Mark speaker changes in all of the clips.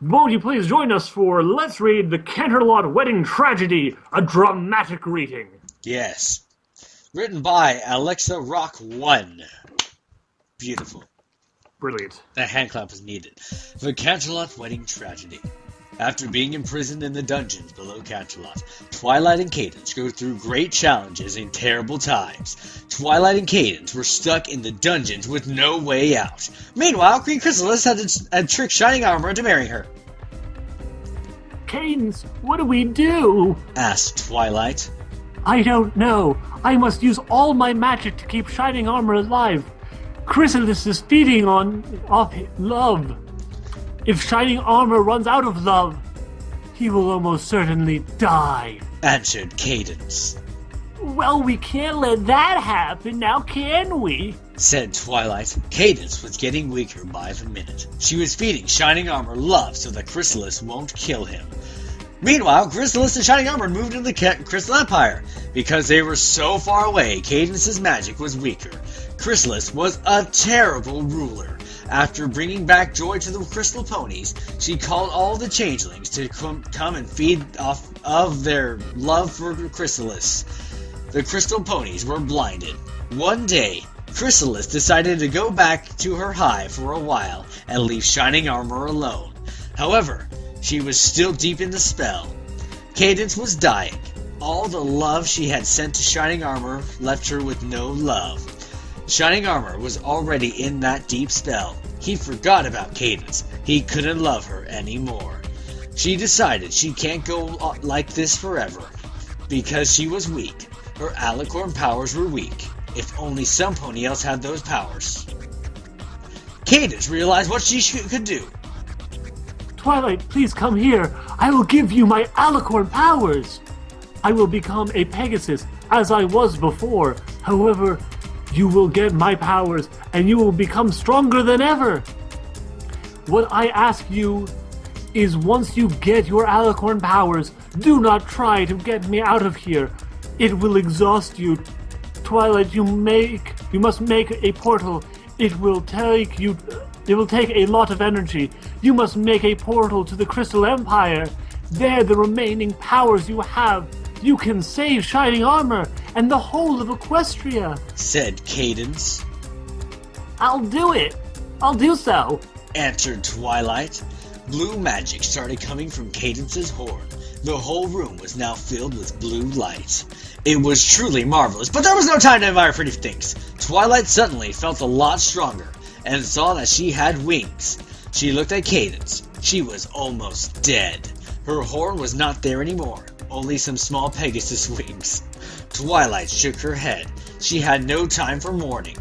Speaker 1: Won't you please join us for Let's Read the Canterlot Wedding Tragedy, a dramatic reading.
Speaker 2: Yes. Written by Alexa Rock 1. Beautiful.
Speaker 1: Brilliant.
Speaker 2: That hand clap was needed. The Canterlot Wedding Tragedy. After being imprisoned in the dungeons below Canterlot, Twilight and Cadence go through great challenges and terrible times. Twilight and Cadence were stuck in the dungeons with no way out. Meanwhile, Queen Chrysalis had tricked Shining Armor into marrying her.
Speaker 1: Cadence, what do we do?
Speaker 2: Asked Twilight.
Speaker 1: I don't know. I must use all my magic to keep Shining Armor alive. Chrysalis is feeding off love. If Shining Armor runs out of love, he will almost certainly die,
Speaker 2: answered Cadence.
Speaker 1: Well, we can't let that happen, now can we?
Speaker 2: Said Twilight. Cadence was getting weaker by the minute. She was feeding Shining Armor love so that Chrysalis won't kill him. Meanwhile, Chrysalis and Shining Armor moved into the Crystal Empire. Because they were so far away, Cadence's magic was weaker. Chrysalis was a terrible ruler. After bringing back joy to the crystal ponies, she called all the changelings to come and feed off of their love for Chrysalis. The crystal ponies were blinded. One day, Chrysalis decided to go back to her hive for a while and leave Shining Armor alone. However, she was still deep in the spell. Cadence was dying. All the love she had sent to Shining Armor left her with no love. Shining Armor was already in that deep spell. He forgot about Cadence. He couldn't love her anymore. She decided she can't go like this forever. Because she was weak. Her alicorn powers were weak. If only some pony else had those powers. Cadence realized what she could do.
Speaker 1: Twilight, please come here. I will give you my alicorn powers. I will become a Pegasus as I was before. However, you will get my powers, and you will become stronger than ever. What I ask you is once you get your alicorn powers, do not try to get me out of here. It will exhaust you. Twilight, you must make a portal. It will take a lot of energy. You must make a portal to the Crystal Empire. There, the remaining powers you have. You can save Shining Armor and the whole of Equestria,
Speaker 2: said Cadence.
Speaker 1: I'll do it. I'll do so,
Speaker 2: answered Twilight. Blue magic started coming from Cadence's horn. The whole room was now filled with blue light. It was truly marvelous, but there was no time to admire pretty things. Twilight suddenly felt a lot stronger and saw that she had wings. She looked at Cadence. She was almost dead. Her horn was not there anymore. Only some small Pegasus wings. Twilight shook her head. She had no time for mourning.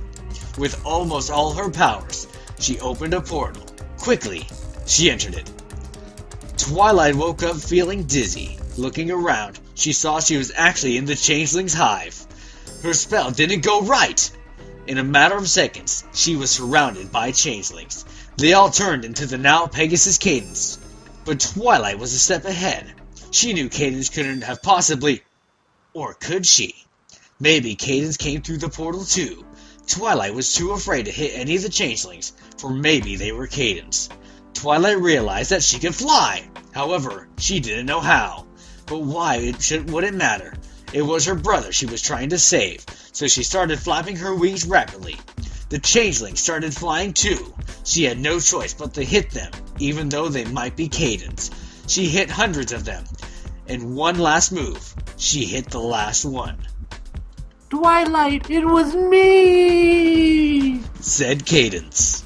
Speaker 2: With almost all her powers, she opened a portal. Quickly, she entered it. Twilight woke up feeling dizzy. Looking around, she saw she was actually in the Changeling's hive. Her spell didn't go right. In a matter of seconds, she was surrounded by Changelings. They all turned into the now Pegasus Cadence. But Twilight was a step ahead. She knew Cadence couldn't have possibly... Or could she? Maybe Cadence came through the portal too. Twilight was too afraid to hit any of the changelings, for maybe they were Cadence. Twilight realized that she could fly. However, she didn't know how. But why would it matter? It was her brother she was trying to save, so she started flapping her wings rapidly. The changelings started flying too. She had no choice but to hit them, even though they might be Cadence. She hit hundreds of them. In one last move, she hit the last one.
Speaker 1: Twilight, it was me!
Speaker 2: Said Cadence.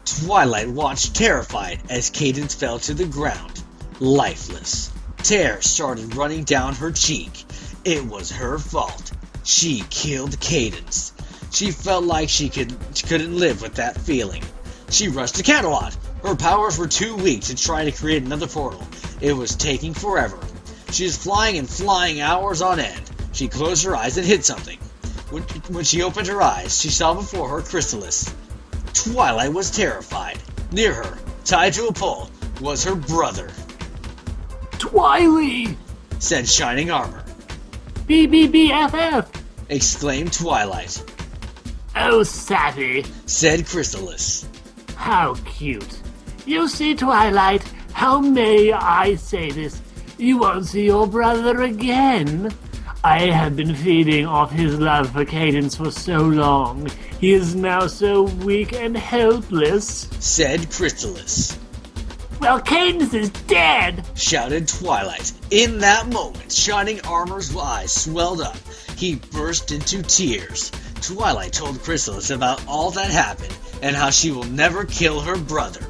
Speaker 2: Twilight watched terrified as Cadence fell to the ground, lifeless. Tears started running down her cheek. It was her fault. She killed Cadence. She felt like she couldn't live with that feeling. She rushed to Canterlot. Her powers were too weak to try to create another portal. It was taking forever. She was flying hours on end. She closed her eyes and hit something. When she opened her eyes, she saw before her Chrysalis. Twilight was terrified. Near her, tied to a pole, was her brother.
Speaker 1: Twily!
Speaker 2: Said Shining Armor.
Speaker 1: BBBFF!
Speaker 2: Exclaimed Twilight.
Speaker 1: Oh, Savvy,
Speaker 2: said Chrysalis.
Speaker 1: How cute. You see, Twilight, how may I say this? You won't see your brother again. I have been feeding off his love for Cadence for so long. He is now so weak and helpless,
Speaker 2: said Chrysalis.
Speaker 1: Well, Cadence is dead,
Speaker 2: shouted Twilight. In that moment, Shining Armor's eyes swelled up. He burst into tears. Twilight told Chrysalis about all that happened and how she will never kill her brother.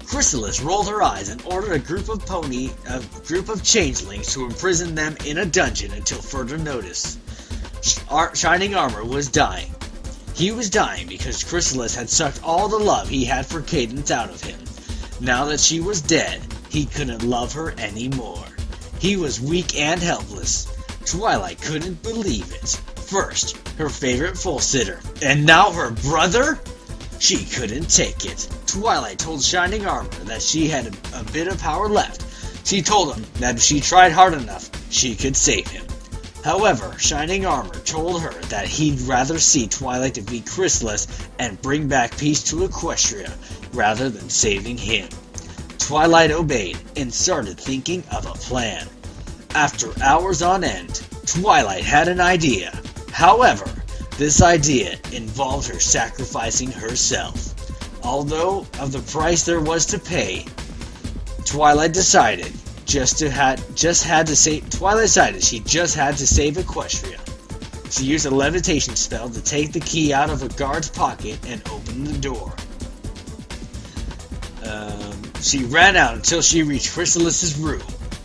Speaker 2: Chrysalis rolled her eyes and ordered a group of changelings to imprison them in a dungeon until further notice. Shining Armor was dying. He was dying because Chrysalis had sucked all the love he had for Cadence out of him. Now that she was dead, he couldn't love her anymore. He was weak and helpless. Twilight couldn't believe it. First, her favorite full-sitter, and now her brother? She couldn't take it. Twilight told Shining Armor that she had a bit of power left. She told him that if she tried hard enough, she could save him. However, Shining Armor told her that he'd rather see Twilight defeat Chrysalis and bring back peace to Equestria, rather than saving him. Twilight obeyed and started thinking of a plan. After hours on end, Twilight had an idea. However, this idea involved her sacrificing herself. Although of the price there was to pay, Twilight decided she just had to save Equestria. She used a levitation spell to take the key out of a guard's pocket and open the door. She ran out until she reached Chrysalis's room.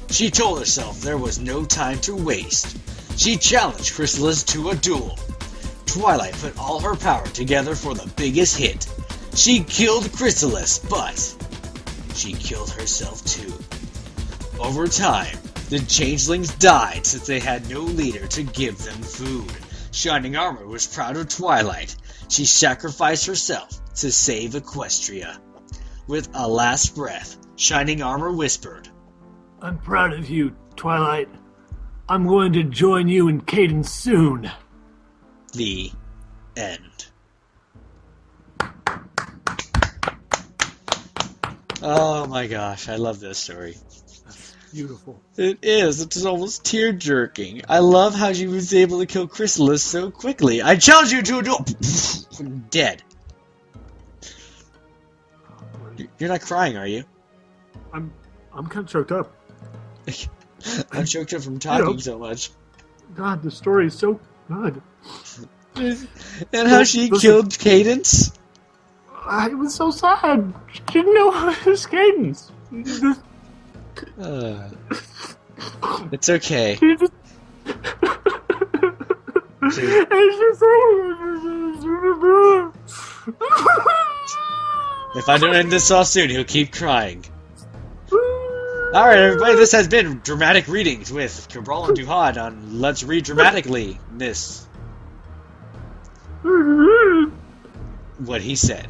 Speaker 2: She told herself there was no time to waste. She challenged Chrysalis to a duel. Twilight put all her power together for the biggest hit. She killed Chrysalis, but she killed herself too. Over time, the changelings died since they had no leader to give them food. Shining Armor was proud of Twilight. She sacrificed herself to save Equestria. With a last breath, Shining Armor whispered,
Speaker 1: I'm proud of you, Twilight. I'm going to join you in Cadence soon.
Speaker 2: The end. Oh my gosh, I love this story.
Speaker 1: Beautiful.
Speaker 2: It is. It's almost tear-jerking. I love how she was able to kill Chrysalis so quickly. I challenge you to a duel. Dead. You're not crying, are you?
Speaker 1: I'm kind of choked up.
Speaker 2: I'm choked up from talking so much.
Speaker 1: God, the story is so good.
Speaker 2: And how she killed Cadence?
Speaker 1: It was so sad. She didn't know how it was Cadence.
Speaker 2: It's okay.
Speaker 1: She just...
Speaker 2: If I don't end this all soon, he'll keep crying. Alright, everybody, this has been Dramatic Readings with Cabral and Duhad on Let's Read Dramatically, Miss. What he said.